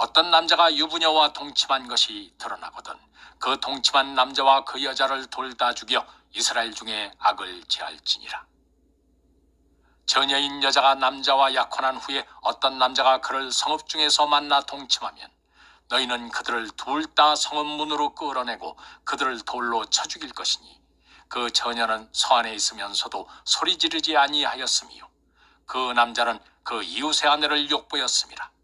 어떤 남자가 유부녀와 동침한 것이 드러나거든 그 동침한 남자와 그 여자를 돌다 죽여 이스라엘 중에 악을 제할지니라. 처녀인 여자가 남자와 약혼한 후에 어떤 남자가 그를 성읍 중에서 만나 동침하면 너희는 그들을 둘 다 성읍 문으로 끌어내고 그들을 돌로 쳐 죽일 것이니 그 처녀는 서 안에 있으면서도 소리 지르지 아니하였으며 그 남자는 그 이웃의 아내를 욕보였음이라.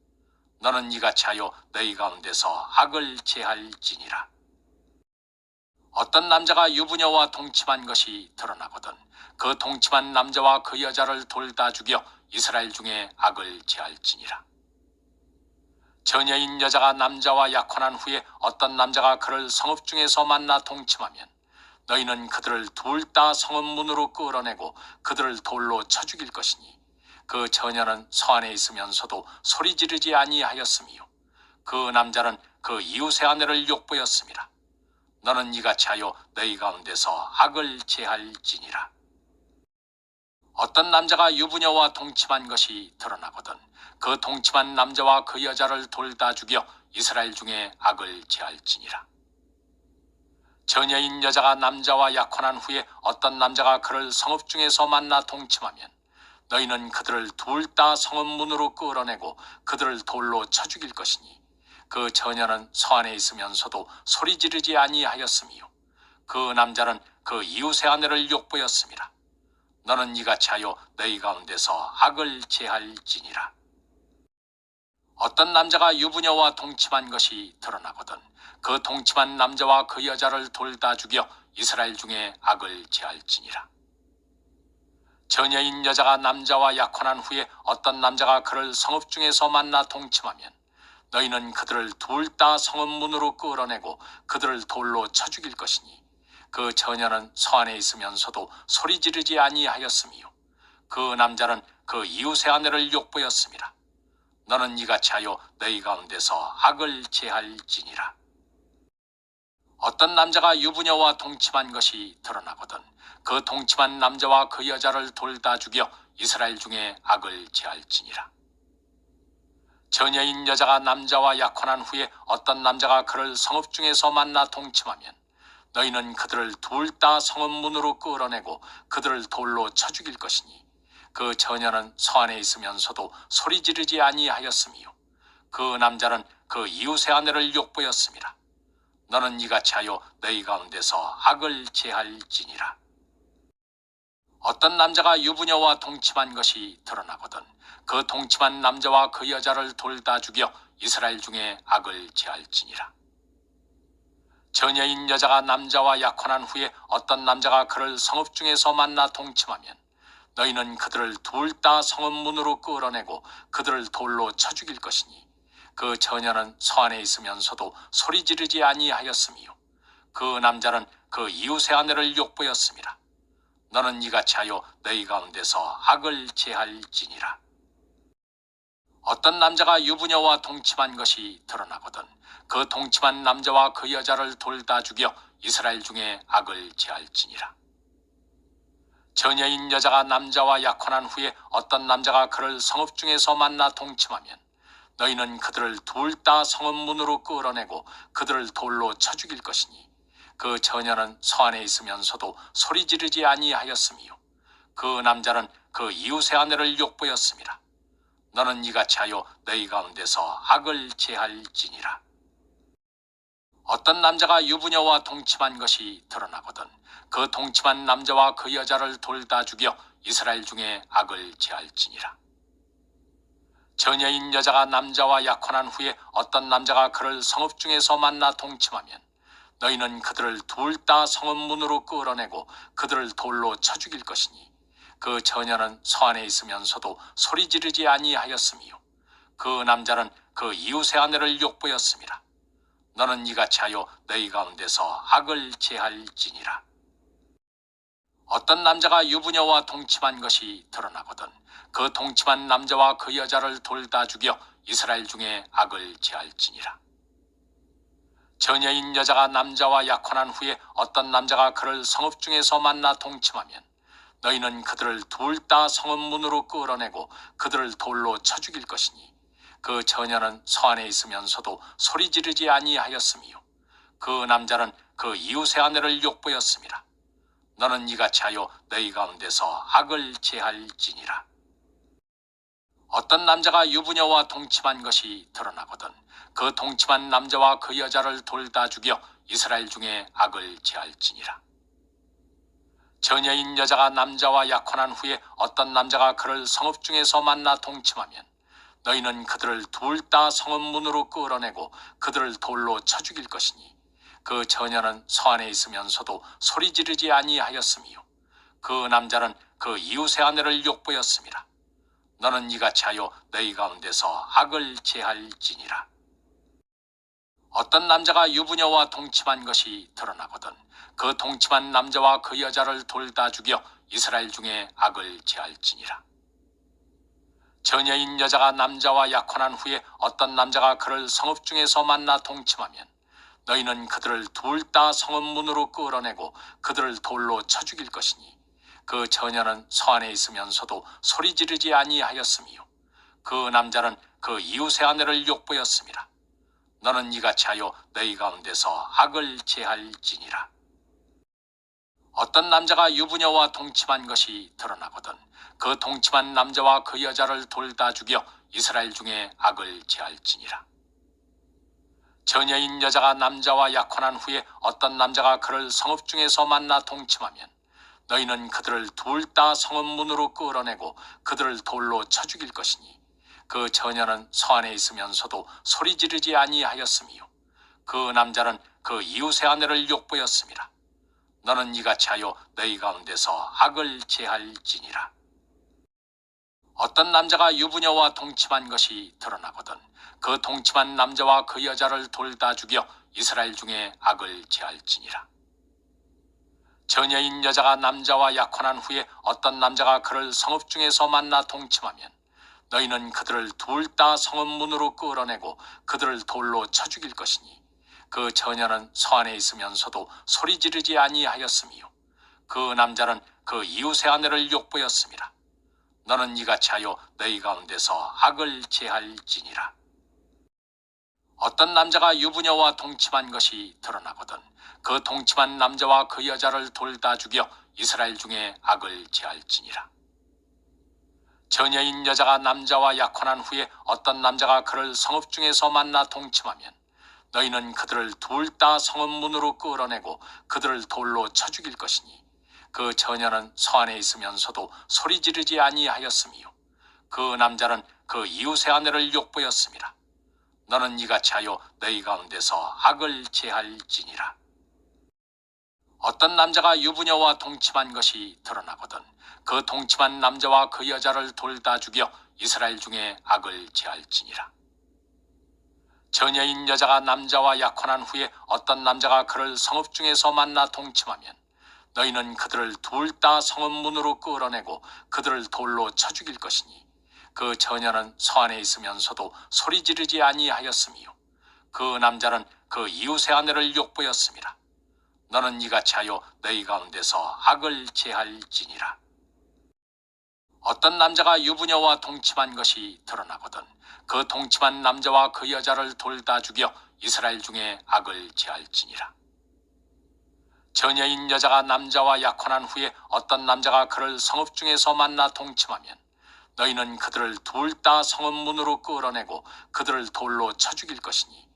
너는 이같이 하여 너희 가운데서 악을 제할지니라. 어떤 남자가 유부녀와 동침한 것이 드러나거든 그 동침한 남자와 그 여자를 돌다 죽여 이스라엘 중에 악을 제할지니라. 처녀인 여자가 남자와 약혼한 후에 어떤 남자가 그를 성읍 중에서 만나 동침하면 너희는 그들을 둘 다 성읍 문으로 끌어내고 그들을 돌로 쳐 죽일 것이니 그 처녀는 서 안에 있으면서도 소리 지르지 아니하였으며 그 남자는 그 이웃의 아내를 욕보였음이라. 너는 이같이 하여 너희 가운데서 악을 제할지니라. 어떤 남자가 유부녀와 동침한 것이 드러나거든 그 동침한 남자와 그 여자를 돌다 죽여 이스라엘 중에 악을 제할지니라. 처녀인 여자가 남자와 약혼한 후에 어떤 남자가 그를 성읍 중에서 만나 동침하면 너희는 그들을 둘 다 성읍 문으로 끌어내고 그들을 돌로 쳐 죽일 것이니 그 처녀는 서 안에 있으면서도 소리 지르지 아니하였으며 그 남자는 그 이웃의 아내를 욕보였음이라. 너는 이같이 하여 너희 가운데서 악을 제할지니라. 어떤 남자가 유부녀와 동침한 것이 드러나거든 그 동침한 남자와 그 여자를 돌다 죽여 이스라엘 중에 악을 제할지니라. 처녀인 여자가 남자와 약혼한 후에 어떤 남자가 그를 성읍 중에서 만나 동침하면 너희는 그들을 둘 다 성읍 문으로 끌어내고 그들을 돌로 쳐 죽일 것이니 그 처녀는 서 안에 있으면서도 소리 지르지 아니하였으며 그 남자는 그 이웃의 아내를 욕보였음이라. 너는 이같이 하여 너희 가운데서 악을 제할지니라. 어떤 남자가 유부녀와 동침한 것이 드러나거든 그 동침한 남자와 그 여자를 돌다 죽여 이스라엘 중에 악을 제할지니라. 처녀인 여자가 남자와 약혼한 후에 어떤 남자가 그를 성읍 중에서 만나 동침하면 너희는 그들을 둘 다 성읍 문으로 끌어내고 그들을 돌로 쳐 죽일 것이니 그 처녀는 서 안에 있으면서도 소리 지르지 아니하였으며 그 남자는 그 이웃의 아내를 욕보였음이라. 너는 이같이 하여 너희 가운데서 악을 제할지니라. 어떤 남자가 유부녀와 동침한 것이 드러나거든 그 동침한 남자와 그 여자를 돌다 죽여 이스라엘 중에 악을 제할지니라. 처녀인 여자가 남자와 약혼한 후에 어떤 남자가 그를 성읍 중에서 만나 동침하면 너희는 그들을 둘 다 성읍 문으로 끌어내고 그들을 돌로 쳐 죽일 것이니 그 처녀는 서 안에 있으면서도 소리 지르지 아니하였으며 그 남자는 그 이웃의 아내를 욕보였음이라. 너는 이같이 하여 너희 가운데서 악을 제할지니라. 어떤 남자가 유부녀와 동침한 것이 드러나거든 그 동침한 남자와 그 여자를 돌다 죽여 이스라엘 중에 악을 제할지니라. 처녀인 여자가 남자와 약혼한 후에 어떤 남자가 그를 성읍 중에서 만나 동침하면 너희는 그들을 둘 다 성읍 문으로 끌어내고 그들을 돌로 쳐 죽일 것이니 그 처녀는 서 안에 있으면서도 소리 지르지 아니하였으며 그 남자는 그 이웃의 아내를 욕보였음이라. 너는 이같이 하여 너희 가운데서 악을 제할지니라. 어떤 남자가 유부녀와 동침한 것이 드러나거든 그 동침한 남자와 그 여자를 돌다 죽여 이스라엘 중에 악을 제할지니라. 처녀인 여자가 남자와 약혼한 후에 어떤 남자가 그를 성읍 중에서 만나 동침하면 너희는 그들을 둘 다 성읍 문으로 끌어내고 그들을 돌로 쳐 죽일 것이니 그 처녀는 서 안에 있으면서도 소리 지르지 아니하였으며 그 남자는 그 이웃의 아내를 욕보였음이라. 너는 이같이 하여 너희 가운데서 악을 제할지니라. 어떤 남자가 유부녀와 동침한 것이 드러나거든 그 동침한 남자와 그 여자를 돌다 죽여 이스라엘 중에 악을 제할지니라. 처녀인 여자가 남자와 약혼한 후에 어떤 남자가 그를 성읍 중에서 만나 동침하면 너희는 그들을 둘 다 성읍 문으로 끌어내고 그들을 돌로 쳐 죽일 것이니 그 처녀는 서 안에 있으면서도 소리 지르지 아니하였으며 그 남자는 그 이웃의 아내를 욕보였습니다. 너는 이같이 하여 너희 가운데서 악을 제할지니라. 어떤 남자가 유부녀와 동침한 것이 드러나거든 그 동침한 남자와 그 여자를 돌다 죽여 이스라엘 중에 악을 제할지니라. 처녀인 여자가 남자와 약혼한 후에 어떤 남자가 그를 성읍 중에서 만나 동침하면 너희는 그들을 둘 다 성읍 문으로 끌어내고 그들을 돌로 쳐 죽일 것이니 그 처녀는 서 안에 있으면서도 소리 지르지 아니하였으며 그 남자는 그 이웃의 아내를 욕보였습니다. 너는 이같이 하여 너희 가운데서 악을 제할지니라. 어떤 남자가 유부녀와 동침한 것이 드러나거든 그 동침한 남자와 그 여자를 돌다 죽여 이스라엘 중에 악을 제할지니라. 처녀인 여자가 남자와 약혼한 후에 어떤 남자가 그를 성읍 중에서 만나 동침하면 너희는 그들을 둘 다 성읍 문으로 끌어내고 그들을 돌로 쳐 죽일 것이니 그 처녀는 서 안에 있으면서도 소리 지르지 아니하였으며 그 남자는 그 이웃의 아내를 욕보였습니다. 너는 이같이 하여 너희 가운데서 악을 제할지니라. 어떤 남자가 유부녀와 동침한 것이 드러나거든 그 동침한 남자와 그 여자를 돌다 죽여 이스라엘 중에 악을 제할지니라. 처녀인 여자가 남자와 약혼한 후에 어떤 남자가 그를 성읍 중에서 만나 동침하면 너희는 그들을 둘 다 성읍 문으로 끌어내고 그들을 돌로 쳐 죽일 것이니 그 처녀는 서 안에 있으면서도 소리 지르지 아니하였으며 그 남자는 그 이웃의 아내를 욕보였습니다. 너는 이같이 하여 너희 가운데서 악을 제할지니라. 어떤 남자가 유부녀와 동침한 것이 드러나거든 그 동침한 남자와 그 여자를 돌다 죽여 이스라엘 중에 악을 제할지니라. 처녀인 여자가 남자와 약혼한 후에 어떤 남자가 그를 성읍 중에서 만나 동침하면 너희는 그들을 둘 다 성읍 문으로 끌어내고 그들을 돌로 쳐 죽일 것이니 그 처녀는 서 안에 있으면서도 소리 지르지 아니하였으며 그 남자는 그 이웃의 아내를 욕보였습니다. 너는 이같이 하여 너희 가운데서 악을 제할지니라. 어떤 남자가 유부녀와 동침한 것이 드러나거든 그 동침한 남자와 그 여자를 돌다 죽여 이스라엘 중에 악을 제할지니라. 처녀인 여자가 남자와 약혼한 후에 어떤 남자가 그를 성읍 중에서 만나 동침하면 너희는 그들을 둘 다 성읍 문으로 끌어내고 그들을 돌로 쳐 죽일 것이니 그 처녀는 서 안에 있으면서도 소리 지르지 아니하였으며 그 남자는 그 이웃의 아내를 욕보였습니다. 너는 이같이 하여 너희 가운데서 악을 제할지니라. 어떤 남자가 유부녀와 동침한 것이 드러나거든 그 동침한 남자와 그 여자를 돌다 죽여 이스라엘 중에 악을 제할지니라. 처녀인 여자가 남자와 약혼한 후에 어떤 남자가 그를 성읍 중에서 만나 동침하면 너희는 그들을 둘 다 성읍 문으로 끌어내고 그들을 돌로 쳐 죽일 것이니 그 처녀는 서 안에 있으면서도 소리 지르지 아니하였으며 그 남자는 그 이웃의 아내를 욕보였습니다. 너는 이같이 하여 너희 가운데서 악을 제할지니라. 어떤 남자가 유부녀와 동침한 것이 드러나거든 그 동침한 남자와 그 여자를 돌다 죽여 이스라엘 중에 악을 제할지니라. 처녀인 여자가 남자와 약혼한 후에 어떤 남자가 그를 성읍 중에서 만나 동침하면 너희는 그들을 둘 다 성읍 문으로 끌어내고 그들을 돌로 쳐 죽일 것이니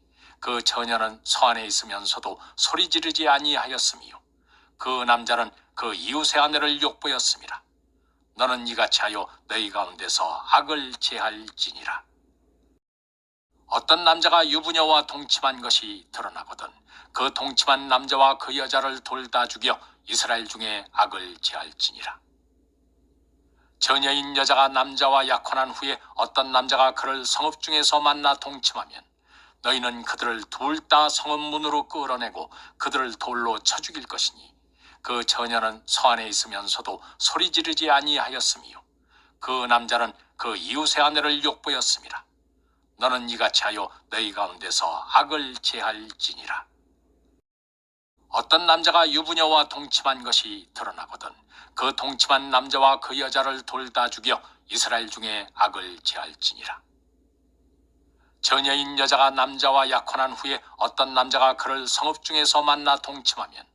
그 처녀는 서 안에 있으면서도 소리 지르지 아니하였으며 그 남자는 그 이웃의 아내를 욕보였습니다. 너는 이같이 하여 너희 가운데서 악을 제할지니라. 어떤 남자가 유부녀와 동침한 것이 드러나거든 그 동침한 남자와 그 여자를 돌다 죽여 이스라엘 중에 악을 제할지니라. 처녀인 여자가 남자와 약혼한 후에 어떤 남자가 그를 성읍 중에서 만나 동침하면 너희는 그들을 둘 다 성읍 문으로 끌어내고 그들을 돌로 쳐 죽일 것이니 그 처녀는 서 안에 있으면서도 소리 지르지 아니하였으며 그 남자는 그 이웃의 아내를 욕보였습니다. 너는 이같이 하여 너희 가운데서 악을 제할지니라. 어떤 남자가 유부녀와 동침한 것이 드러나거든 그 동침한 남자와 그 여자를 돌다 죽여 이스라엘 중에 악을 제할지니라. 처녀인 여자가 남자와 약혼한 후에 어떤 남자가 그를 성읍 중에서 만나 동침하면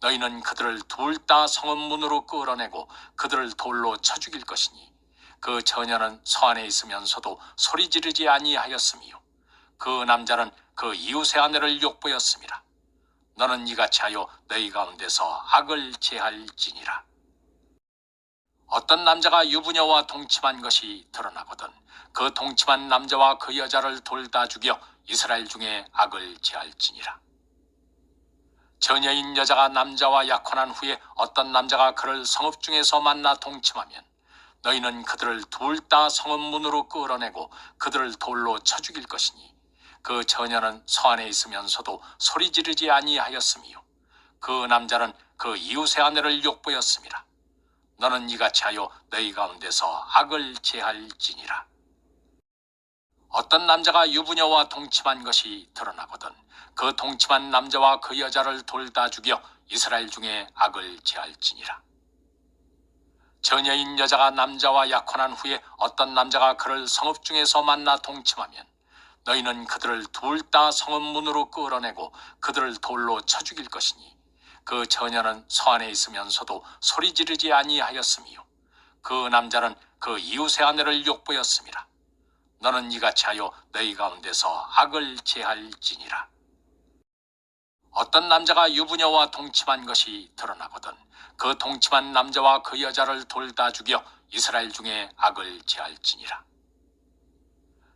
너희는 그들을 둘 다 성읍 문으로 끌어내고 그들을 돌로 쳐 죽일 것이니 그 처녀는 서 안에 있으면서도 소리 지르지 아니하였으며 그 남자는 그 이웃의 아내를 욕보였습니다. 너는 이같이 하여 너희 가운데서 악을 제할지니라. 어떤 남자가 유부녀와 동침한 것이 드러나거든 그 동침한 남자와 그 여자를 둘 다 죽여 이스라엘 중에 악을 제할지니라. 처녀인 여자가 남자와 약혼한 후에 어떤 남자가 그를 성읍 중에서 만나 동침하면 너희는 그들을 둘 다 성읍 문으로 끌어내고 그들을 돌로 쳐 죽일 것이니 그 처녀는 서 안에 있으면서도 소리 지르지 아니하였으며 그 남자는 그 이웃의 아내를 욕보였습니다. 너는 이같이 하여 너희 가운데서 악을 제할지니라. 어떤 남자가 유부녀와 동침한 것이 드러나거든 그 동침한 남자와 그 여자를 둘 다 죽여 이스라엘 중에 악을 제할지니라. 처녀인 여자가 남자와 약혼한 후에 어떤 남자가 그를 성읍 중에서 만나 동침하면 너희는 그들을 둘 다 성읍 문으로 끌어내고 그들을 돌로 쳐 죽일 것이니 그 처녀는 서 안에 있으면서도 소리 지르지 아니하였으며 그 남자는 그 이웃의 아내를 욕보였습니다. 너는 이같이 하여 너희 가운데서 악을 제할지니라. 어떤 남자가 유부녀와 동침한 것이 드러나거든 그 동침한 남자와 그 여자를 둘 다 죽여 이스라엘 중에 악을 제할지니라.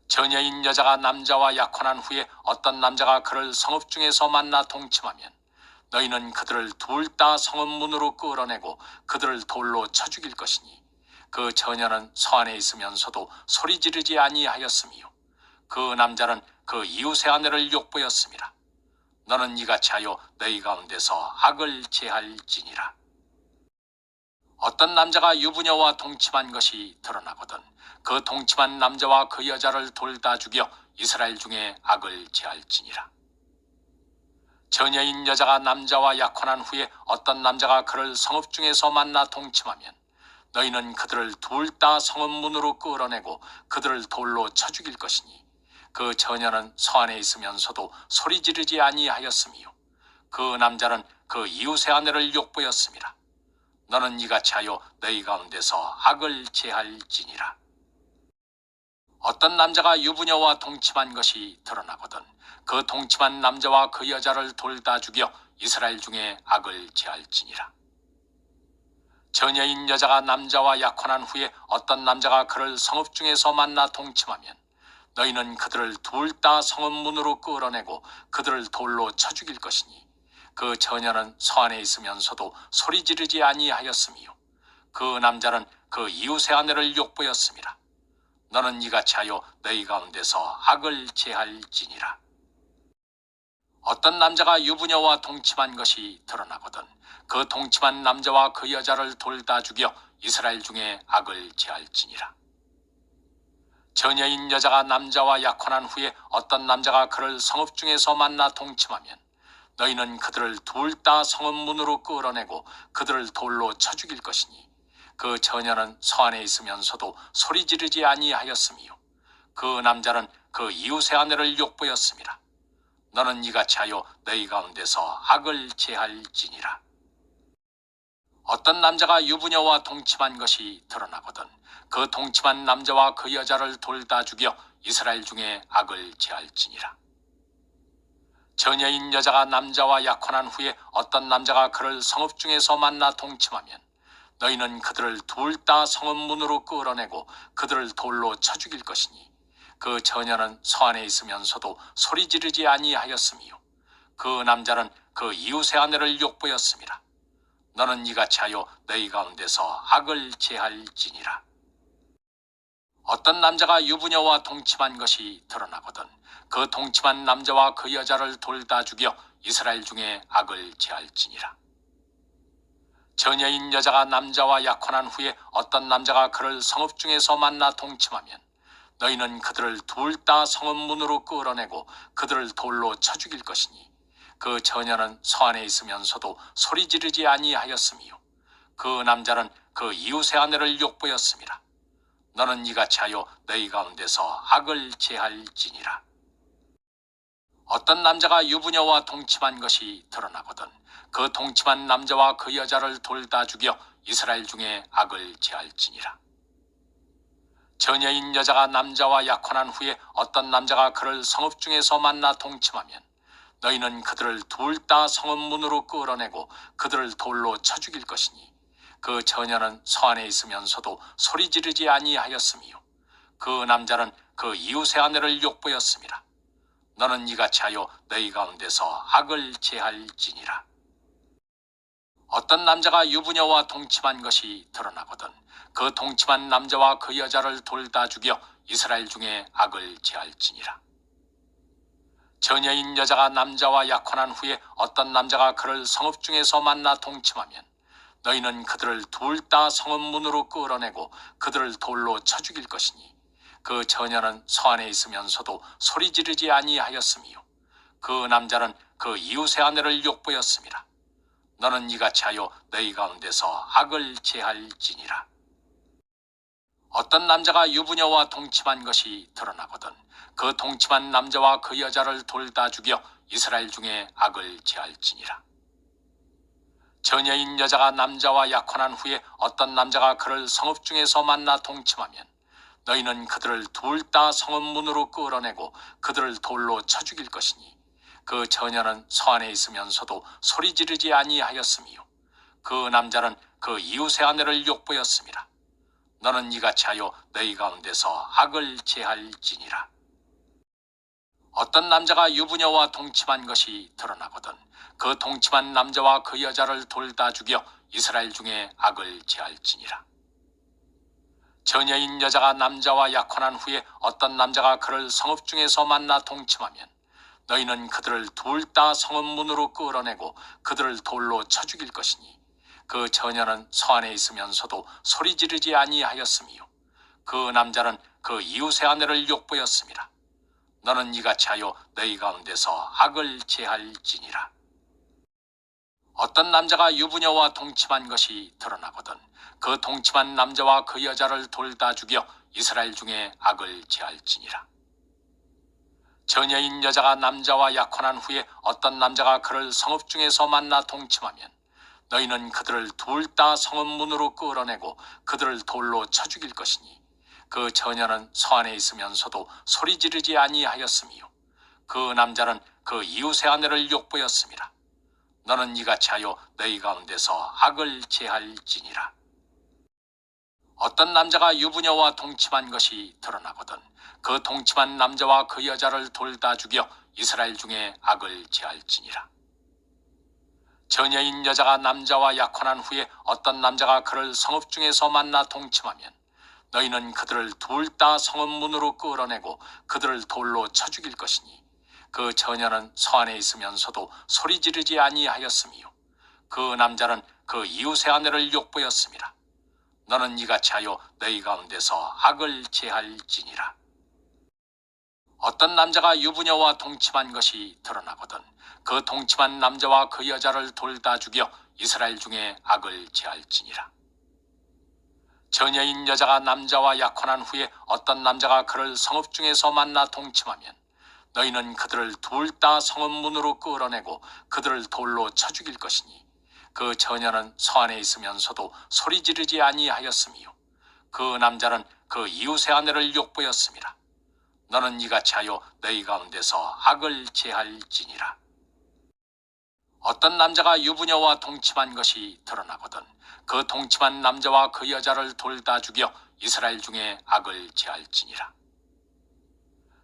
처녀인 여자가 남자와 약혼한 후에 어떤 남자가 그를 성읍 중에서 만나 동침하면 너희는 그들을 둘 다 성읍 문으로 끌어내고 그들을 돌로 쳐 죽일 것이니 그 처녀는 서 안에 있으면서도 소리 지르지 아니하였으며 그 남자는 그 이웃의 아내를 욕보였습니다. 너는 이같이 하여 너희 가운데서 악을 제할지니라. 어떤 남자가 유부녀와 동침한 것이 드러나거든 그 동침한 남자와 그 여자를 둘 다 죽여 이스라엘 중에 악을 제할지니라. 처녀인 여자가 남자와 약혼한 후에 어떤 남자가 그를 성읍 중에서 만나 동침하면 너희는 그들을 둘 다 성읍 문으로 끌어내고 그들을 돌로 쳐 죽일 것이니 그 처녀는 서 안에 있으면서도 소리 지르지 아니하였으며 그 남자는 그 이웃의 아내를 욕보였습니다. 너는 이같이 하여 너희 가운데서 악을 제할지니라. 어떤 남자가 유부녀와 동침한 것이 드러나거든 그 동침한 남자와 그 여자를 둘 다 죽여 이스라엘 중에 악을 제할지니라. 처녀인 여자가 남자와 약혼한 후에 어떤 남자가 그를 성읍 중에서 만나 동침하면 너희는 그들을 둘 다 성읍 문으로 끌어내고 그들을 돌로 쳐 죽일 것이니 그 처녀는 서 안에 있으면서도 소리 지르지 아니하였으며 그 남자는 그 이웃의 아내를 욕보였습니다. 너는 이같이 하여 너희 가운데서 악을 제할지니라. 어떤 남자가 유부녀와 동침한 것이 드러나거든 그 동침한 남자와 그 여자를 둘 다 죽여 이스라엘 중에 악을 제할지니라. 처녀인 여자가 남자와 약혼한 후에 어떤 남자가 그를 성읍 중에서 만나 동침하면 너희는 그들을 둘 다 성읍 문으로 끌어내고 그들을 돌로 쳐 죽일 것이니 그 처녀는 서 안에 있으면서도 소리 지르지 아니하였으며 그 남자는 그 이웃의 아내를 욕보였습니다. 너는 이같이 하여 너희 가운데서 악을 제할지니라. 어떤 남자가 유부녀와 동침한 것이 드러나거든 그 동침한 남자와 그 여자를 둘 다 죽여 이스라엘 중에 악을 제할지니라. 처녀인 여자가 남자와 약혼한 후에 어떤 남자가 그를 성읍 중에서 만나 동침하면 너희는 그들을 둘 다 성읍 문으로 끌어내고 그들을 돌로 쳐 죽일 것이니 그 처녀는 서 안에 있으면서도 소리 지르지 아니하였으며 그 남자는 그 이웃의 아내를 욕보였습니다. 너는 이같이 하여 너희 가운데서 악을 제할지니라. 어떤 남자가 유부녀와 동침한 것이 드러나거든 그 동침한 남자와 그 여자를 둘 다 죽여 이스라엘 중에 악을 제할지니라. 처녀인 여자가 남자와 약혼한 후에 어떤 남자가 그를 성읍 중에서 만나 동침하면 너희는 그들을 둘 다 성읍 문으로 끌어내고 그들을 돌로 쳐 죽일 것이니 그 처녀는 서 안에 있으면서도 소리 지르지 아니하였으며 그 남자는 그 이웃의 아내를 욕보였습니다. 너는 이같이 하여 너희 가운데서 악을 제할지니라. 어떤 남자가 유부녀와 동침한 것이 드러나거든 그 동침한 남자와 그 여자를 돌다 죽여 이스라엘 중에 악을 제할지니라. 처녀인 여자가 남자와 약혼한 후에 어떤 남자가 그를 성읍 중에서 만나 동침하면 너희는 그들을 둘 다 성읍 문으로 끌어내고 그들을 돌로 쳐 죽일 것이니 그 처녀는 서 안에 있으면서도 소리 지르지 아니하였으며 그 남자는 그 이웃의 아내를 욕보였음이라. 너는 이같이 하여 너희 가운데서 악을 제할지니라. 어떤 남자가 유부녀와 동침한 것이 드러나거든 그 동침한 남자와 그 여자를 돌다 죽여 이스라엘 중에 악을 제할지니라. 처녀인 여자가 남자와 약혼한 후에 어떤 남자가 그를 성읍 중에서 만나 동침하면 너희는 그들을 둘 다 성읍 문으로 끌어내고 그들을 돌로 쳐 죽일 것이니 그 처녀는 서 안에 있으면서도 소리 지르지 아니하였으며 그 남자는 그 이웃의 아내를 욕보였음이라. 너는 이같이 하여 너희 가운데서 악을 제할지니라. 어떤 남자가 유부녀와 동침한 것이 드러나거든 그 동침한 남자와 그 여자를 돌다 죽여 이스라엘 중에 악을 제할지니라. 처녀인 여자가 남자와 약혼한 후에 어떤 남자가 그를 성읍 중에서 만나 동침하면 너희는 그들을 둘 다 성읍 문으로 끌어내고 그들을 돌로 쳐 죽일 것이니 그 처녀는 서 안에 있으면서도 소리 지르지 아니하였으며 그 남자는 그 이웃의 아내를 욕보였음이라. 너는 이같이 하여 너희 가운데서 악을 제할지니라. 어떤 남자가 유부녀와 동침한 것이 드러나거든 그 동침한 남자와 그 여자를 돌다 죽여 이스라엘 중에 악을 제할지니라. 처녀인 여자가 남자와 약혼한 후에 어떤 남자가 그를 성읍 중에서 만나 동침하면 너희는 그들을 둘 다 성읍 문으로 끌어내고 그들을 돌로 쳐 죽일 것이니 그 처녀는 서 안에 있으면서도 소리 지르지 아니하였으며 그 남자는 그 이웃의 아내를 욕보였음이라. 너는 이같이 하여 너희 가운데서 악을 제할지니라. 어떤 남자가 유부녀와 동침한 것이 드러나거든 그 동침한 남자와 그 여자를 돌다 죽여 이스라엘 중에 악을 제할지니라. 처녀인 여자가 남자와 약혼한 후에 어떤 남자가 그를 성읍 중에서 만나 동침하면 너희는 그들을 둘 다 성읍 문으로 끌어내고 그들을 돌로 쳐 죽일 것이니 그 처녀는 서 안에 있으면서도 소리 지르지 아니하였으며 그 남자는 그 이웃의 아내를 욕보였음이라. 너는 이같이 하여 너희 가운데서 악을 제할지니라. 어떤 남자가 유부녀와 동침한 것이 드러나거든 그 동침한 남자와 그 여자를 돌다 죽여 이스라엘 중에 악을 제할지니라. 처녀인 여자가 남자와 약혼한 후에 어떤 남자가 그를 성읍 중에서 만나 동침하면 너희는 그들을 둘 다 성읍 문으로 끌어내고 그들을 돌로 쳐 죽일 것이니 그 처녀는 서 안에 있으면서도 소리 지르지 아니하였으며 그 남자는 그 이웃의 아내를 욕보였음이라. 너는 이같이 하여 너희 가운데서 악을 제할지니라. 어떤 남자가 유부녀와 동침한 것이 드러나거든 그 동침한 남자와 그 여자를 돌다 죽여 이스라엘 중에 악을 제할지니라. 처녀인 여자가 남자와 약혼한 후에 어떤 남자가 그를 성읍 중에서 만나 동침하면 너희는 그들을 둘 다 성읍 문으로 끌어내고 그들을 돌로 쳐 죽일 것이니 그 처녀는 서 안에 있으면서도 소리 지르지 아니하였으며 그 남자는 그 이웃의 아내를 욕보였음이라. 너는 이같이 하여 너희 가운데서 악을 제할지니라. 어떤 남자가 유부녀와 동침한 것이 드러나거든 그 동침한 남자와 그 여자를 돌다 죽여 이스라엘 중에 악을 제할지니라.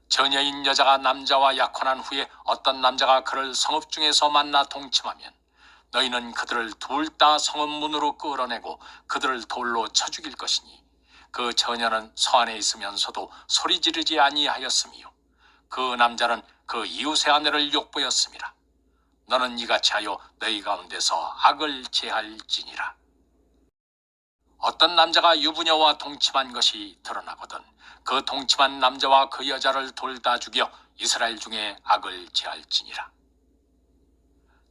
처녀인 여자가 남자와 약혼한 후에 어떤 남자가 그를 성읍 중에서 만나 동침하면 너희는 그들을 둘 다 성읍 문으로 끌어내고 그들을 돌로 쳐 죽일 것이니 그 처녀는 서 안에 있으면서도 소리 지르지 아니하였으며 그 남자는 그 이웃의 아내를 욕보였음이라. 너는 이같이 하여 너희 가운데서 악을 제할지니라. 어떤 남자가 유부녀와 동침한 것이 드러나거든 그 동침한 남자와 그 여자를 돌다 죽여 이스라엘 중에 악을 제할지니라.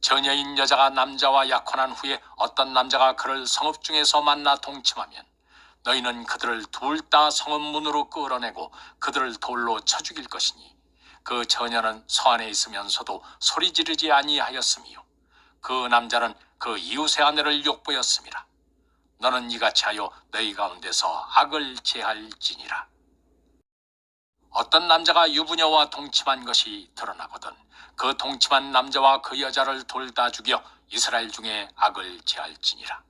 처녀인 여자가 남자와 약혼한 후에 어떤 남자가 그를 성읍 중에서 만나 동침하면 너희는 그들을 둘 다 성읍 문으로 끌어내고 그들을 돌로 쳐 죽일 것이니 그 처녀는 서 안에 있으면서도 소리 지르지 아니하였으며 그 남자는 그 이웃의 아내를 욕보였습니다. 너는 이같이 하여 너희 가운데서 악을 제할지니라. 어떤 남자가 유부녀와 동침한 것이 드러나거든 그 동침한 남자와 그 여자를 돌다 죽여 이스라엘 중에 악을 제할지니라.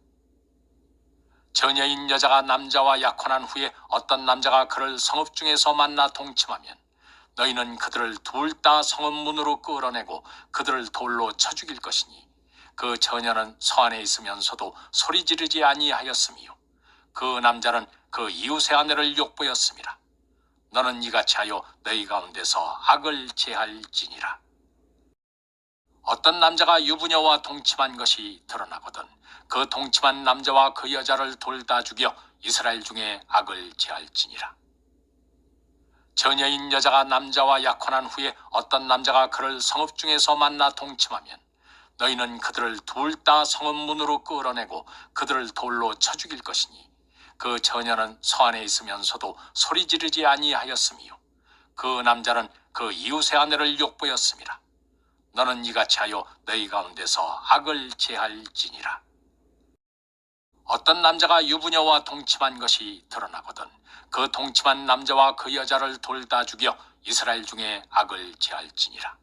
처녀인 여자가 남자와 약혼한 후에 어떤 남자가 그를 성읍 중에서 만나 동침하면 너희는 그들을 둘 다 성읍 문으로 끌어내고 그들을 돌로 쳐 죽일 것이니 그 처녀는 서 안에 있으면서도 소리 지르지 아니하였으며 그 남자는 그 이웃의 아내를 욕보였습니다. 너는 이같이 하여 너희 가운데서 악을 제할지니라. 어떤 남자가 유부녀와 동침한 것이 드러나거든 그 동침한 남자와 그 여자를 돌다 죽여 이스라엘 중에 악을 제할지니라. 처녀인 여자가 남자와 약혼한 후에 어떤 남자가 그를 성읍 중에서 만나 동침하면 너희는 그들을 둘 다 성읍 문으로 끌어내고 그들을 돌로 쳐 죽일 것이니 그 처녀는 서 안에 있으면서도 소리 지르지 아니하였으며 그 남자는 그 이웃의 아내를 욕보였습니다. 너는 이같이 하여 너희 가운데서 악을 제할지니라. 어떤 남자가 유부녀와 동침한 것이 드러나거든 그 동침한 남자와 그 여자를 돌다 죽여 이스라엘 중에 악을 제할지니라.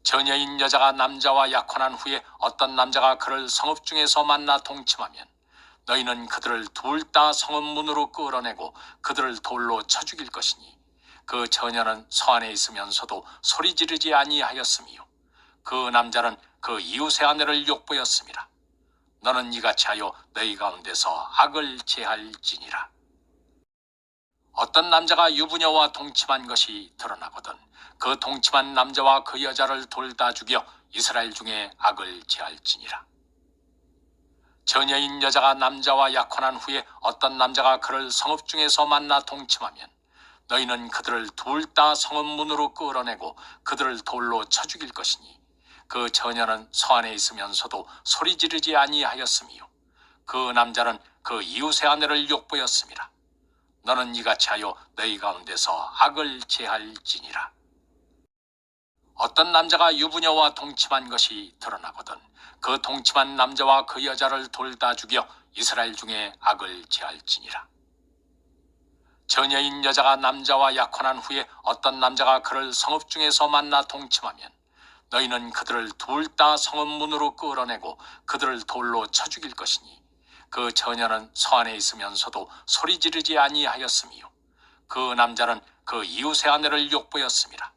처녀인 여자가 남자와 약혼한 후에 어떤 남자가 그를 성읍 중에서 만나 동침하면 너희는 그들을 둘 다 성읍 문으로 끌어내고 그들을 돌로 쳐 죽일 것이니 그 처녀는 서 안에 있으면서도 소리 지르지 아니하였으며 그 남자는 그 이웃의 아내를 욕보였습니다. 너는 이같이 하여 너희 가운데서 악을 제할지니라. 어떤 남자가 유부녀와 동침한 것이 드러나거든 그 동침한 남자와 그 여자를 돌다 죽여 이스라엘 중에 악을 제할지니라. 처녀인 여자가 남자와 약혼한 후에 어떤 남자가 그를 성읍 중에서 만나 동침하면 너희는 그들을 둘 다 성읍 문으로 끌어내고 그들을 돌로 쳐 죽일 것이니 그 처녀는 서 안에 있으면서도 소리 지르지 아니하였으며 그 남자는 그 이웃의 아내를 욕보였습니다. 너는 이같이 하여 너희 가운데서 악을 제할지니라. 어떤 남자가 유부녀와 동침한 것이 드러나거든 그 동침한 남자와 그 여자를 돌다 죽여 이스라엘 중에 악을 제할지니라. 처녀인 여자가 남자와 약혼한 후에 어떤 남자가 그를 성읍 중에서 만나 동침하면 너희는 그들을 둘 다 성읍 문으로 끌어내고 그들을 돌로 쳐 죽일 것이니 그 처녀는 서 안에 있으면서도 소리 지르지 아니하였으며 그 남자는 그 이웃의 아내를 욕보였습니다.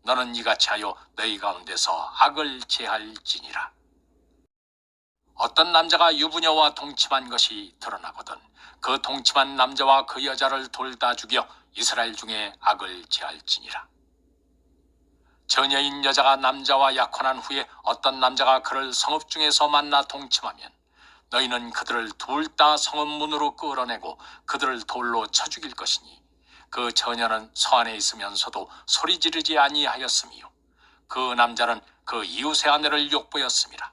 너는 이같이 하여 너희 가운데서 악을 제할지니라. 어떤 남자가 유부녀와 동침한 것이 드러나거든 그 동침한 남자와 그 여자를 돌다 죽여 이스라엘 중에 악을 제할지니라. 처녀인 여자가 남자와 약혼한 후에 어떤 남자가 그를 성읍 중에서 만나 동침하면 너희는 그들을 둘 다 성읍 문으로 끌어내고 그들을 돌로 쳐 죽일 것이니 그 처녀는 서 안에 있으면서도 소리 지르지 아니하였으며 그 남자는 그 이웃의 아내를 욕보였습니다.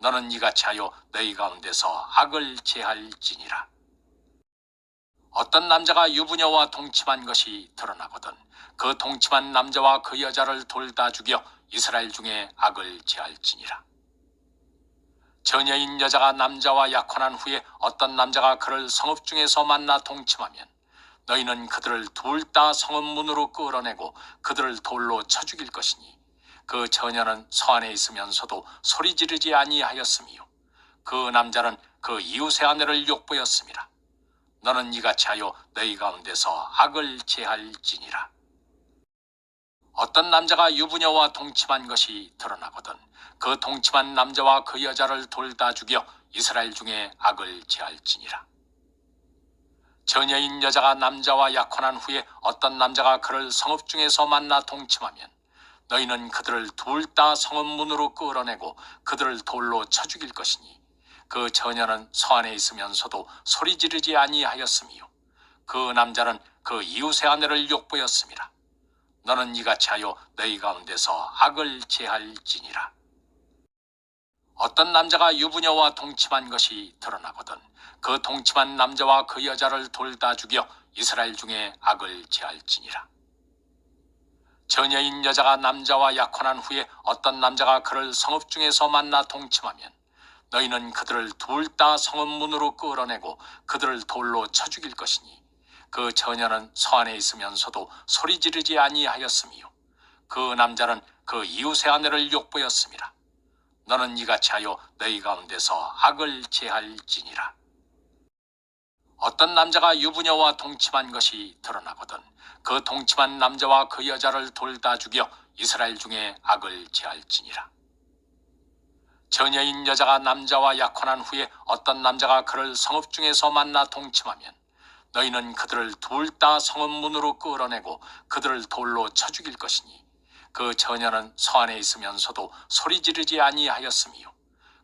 너는 이같이 하여 너희 가운데서 악을 제할지니라. 어떤 남자가 유부녀와 동침한 것이 드러나거든 그 동침한 남자와 그 여자를 돌다 죽여 이스라엘 중에 악을 제할지니라. 처녀인 여자가 남자와 약혼한 후에 어떤 남자가 그를 성읍 중에서 만나 동침하면 너희는 그들을 둘 다 성읍 문으로 끌어내고 그들을 돌로 쳐 죽일 것이니 그 처녀는 서 안에 있으면서도 소리 지르지 아니하였으며 그 남자는 그 이웃의 아내를 욕보였습니다. 너는 이같이 하여 너희 가운데서 악을 제할지니라. 어떤 남자가 유부녀와 동침한 것이 드러나거든 그 동침한 남자와 그 여자를 돌다 죽여 이스라엘 중에 악을 제할지니라. 처녀인 여자가 남자와 약혼한 후에 어떤 남자가 그를 성읍 중에서 만나 동침하면 너희는 그들을 둘 다 성읍 문으로 끌어내고 그들을 돌로 쳐 죽일 것이니 그 처녀는 서 안에 있으면서도 소리 지르지 아니하였으며 그 남자는 그 이웃의 아내를 욕보였습니다. 너는 이같이 하여 너희 가운데서 악을 제할지니라. 어떤 남자가 유부녀와 동침한 것이 드러나거든 그 동침한 남자와 그 여자를 돌다 죽여 이스라엘 중에 악을 제할지니라. 처녀인 여자가 남자와 약혼한 후에 어떤 남자가 그를 성읍 중에서 만나 동침하면 너희는 그들을 둘 다 성읍 문으로 끌어내고 그들을 돌로 쳐 죽일 것이니 그 처녀는 서 안에 있으면서도 소리 지르지 아니하였으며 그 남자는 그 이웃의 아내를 욕보였습니다. 너는 이같이 하여 너희 가운데서 악을 제할지니라. 어떤 남자가 유부녀와 동침한 것이 드러나거든 그 동침한 남자와 그 여자를 돌다 죽여 이스라엘 중에 악을 제할지니라. 처녀인 여자가 남자와 약혼한 후에 어떤 남자가 그를 성읍 중에서 만나 동침하면 너희는 그들을 둘 다 성읍 문으로 끌어내고 그들을 돌로 쳐 죽일 것이니 그 처녀는 서 안에 있으면서도 소리 지르지 아니하였으며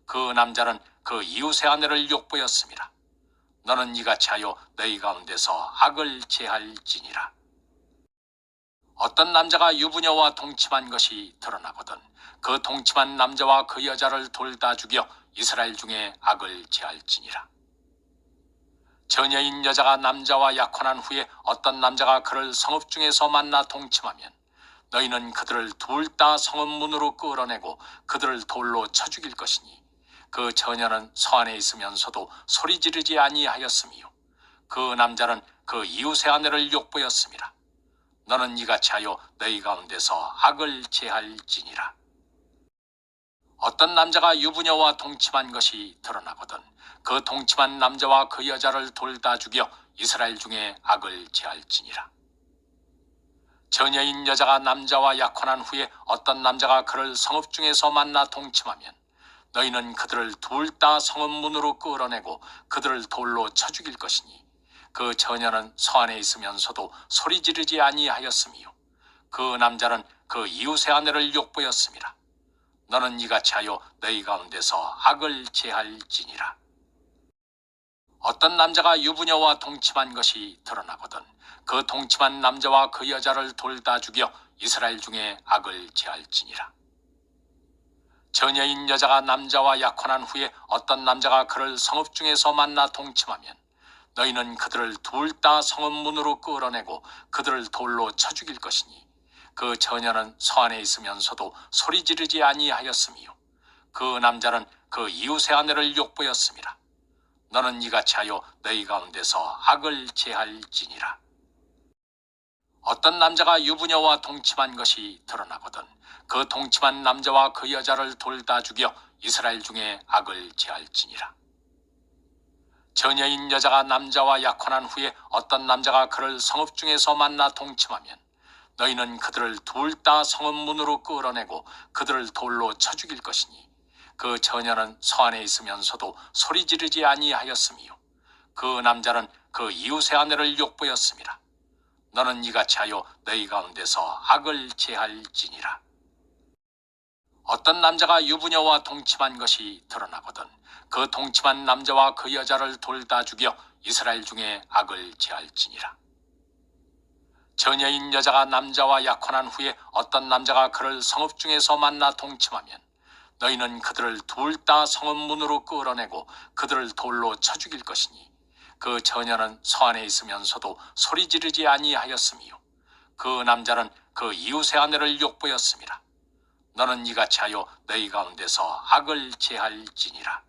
그 남자는 그 이웃의 아내를 욕보였습니다. 너는 이같이 하여 너희 가운데서 악을 제할지니라. 어떤 남자가 유부녀와 동침한 것이 드러나거든 그 동침한 남자와 그 여자를 돌다 죽여 이스라엘 중에 악을 제할지니라. 처녀인 여자가 남자와 약혼한 후에 어떤 남자가 그를 성읍 중에서 만나 동침하면 너희는 그들을 둘 다 성읍 문으로 끌어내고 그들을 돌로 쳐 죽일 것이니 그 처녀는 서 안에 있으면서도 소리 지르지 아니하였으며 그 남자는 그 이웃의 아내를 욕보였습니다. 너는 이같이 하여 너희 가운데서 악을 제할지니라. 어떤 남자가 유부녀와 동침한 것이 드러나거든 그 동침한 남자와 그 여자를 돌다 죽여 이스라엘 중에 악을 제할지니라. 처녀인 여자가 남자와 약혼한 후에 어떤 남자가 그를 성읍 중에서 만나 동침하면 너희는 그들을 둘 다 성읍 문으로 끌어내고 그들을 돌로 쳐 죽일 것이니 그 처녀는 서 안에 있으면서도 소리 지르지 아니하였으며 그 남자는 그 이웃의 아내를 욕보였습니다. 너는 이같이 하여 너희 가운데서 악을 제할지니라. 어떤 남자가 유부녀와 동침한 것이 드러나거든 그 동침한 남자와 그 여자를 돌다 죽여 이스라엘 중에 악을 제할지니라. 처녀인 여자가 남자와 약혼한 후에 어떤 남자가 그를 성읍 중에서 만나 동침하면 너희는 그들을 둘 다 성읍 문으로 끌어내고 그들을 돌로 쳐 죽일 것이니 그 처녀는 서 안에 있으면서도 소리 지르지 아니하였으며 그 남자는 그 이웃의 아내를 욕보였습니다. 너는 이같이 하여 너희 가운데서 악을 제할지니라. 어떤 남자가 유부녀와 동침한 것이 드러나거든 그 동침한 남자와 그 여자를 돌다 죽여 이스라엘 중에 악을 제할지니라. 처녀인 여자가 남자와 약혼한 후에 어떤 남자가 그를 성읍 중에서 만나 동침하면 너희는 그들을 둘 다 성읍 문으로 끌어내고 그들을 돌로 쳐 죽일 것이니 그 처녀는 서 안에 있으면서도 소리 지르지 아니하였으며 그 남자는 그 이웃의 아내를 욕보였습니다. 너는 이같이 하여 너희 가운데서 악을 제할지니라. 어떤 남자가 유부녀와 동침한 것이 드러나거든 그 동침한 남자와 그 여자를 돌다 죽여 이스라엘 중에 악을 제할지니라. 처녀인 여자가 남자와 약혼한 후에 어떤 남자가 그를 성읍 중에서 만나 동침하면 너희는 그들을 둘 다 성읍 문으로 끌어내고 그들을 돌로 쳐 죽일 것이니 그 처녀는 서 안에 있으면서도 소리 지르지 아니하였으며 그 남자는 그 이웃의 아내를 욕보였습니다. 너는 이같이 하여 너희 가운데서 악을 제할지니라.